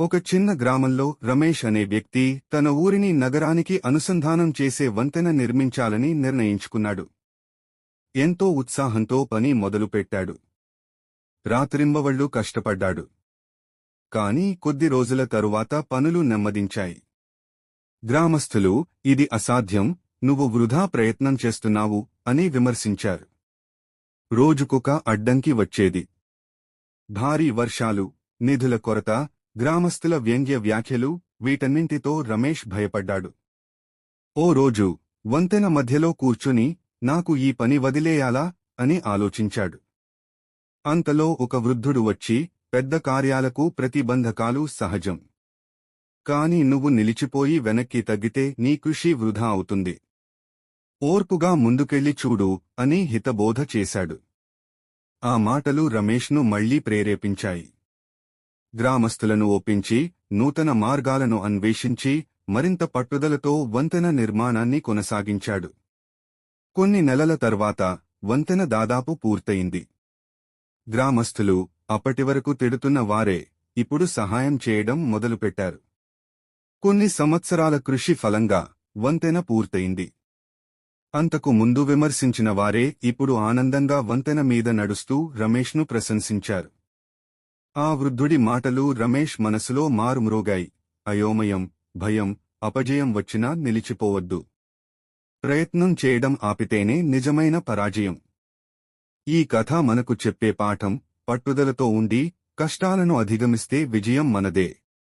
ఒక చిన్న గ్రామంలో రమేష్ అనే వ్యక్తి తన ఊరిని నగరానికి అనుసంధానం చేసే వంతెన నిర్మించాలని నిర్ణయించుకున్నాడు. ఎంతో ఉత్సాహంతో పని మొదలుపెట్టాడు. రాత్రింబవళ్లు కష్టపడ్డాడు. కాని కొద్ది రోజుల తరువాత పనులు నెమ్మదించాయి. గ్రామస్థులు, ఇది అసాధ్యం, నువ్వు వృధా ప్రయత్నం చేస్తున్నావు అని విమర్శించారు. రోజుకొక అడ్డంకి వచ్చేది. భారీ వర్షాలు, నిధుల కొరత, గ్రామస్థుల వ్యంగ్య వ్యాఖ్యలు, వీటన్నింటితో రమేష్ భయపడ్డాడు. ఓ రోజు వంతెన మధ్యలో కూర్చుని నాకు ఈ పని వదిలేయాలా అని ఆలోచించాడు. అంతలో ఒక వృద్ధుడు వచ్చి, పెద్ద కార్యాలకు ప్రతిబంధకాలు సహజం. కాని నువ్వు నిలిచిపోయి వెనక్కి తగ్గితే నీ కృషి వృధా అవుతుంది. ఓర్పుగా ముందుకెళ్లి చూడు అని హితబోధ చేశాడు. ఆ మాటలు రమేష్ను మళ్లీ ప్రేరేపించాయి. గ్రామస్థులను ఒప్పించి, నూతన మార్గాలను అన్వేషించి, మరింత పట్టుదలతో వంతెన నిర్మాణాన్ని కొనసాగించాడు. కొన్ని నెలల తర్వాత వంతెన దాదాపు పూర్తయింది. గ్రామస్థులు, అప్పటివరకు తిడుతున్న వారే, ఇప్పుడు సహాయం చేయడం మొదలుపెట్టారు. కొన్ని సంవత్సరాల కృషి ఫలంగా వంతెన పూర్తయింది. అంతకు ముందు విమర్శించిన వారే ఇప్పుడు ఆనందంగా వంతెన మీద నడుస్తూ రమేష్ను ప్రశంసించారు. ఆ వృద్ధుడి మాటలు రమేష్ మనసులో మారుమ్రోగాయి. అయోమయం, భయం, అపజయం వచ్చినా నిలిచిపోవద్దు. ప్రయత్నం చేయడం ఆపితేనే నిజమైన పరాజయం. ఈ కథ మనకు చెప్పే పాఠం, పట్టుదలతో ఉండి, కష్టాలను అధిగమిస్తే విజయం మనదే.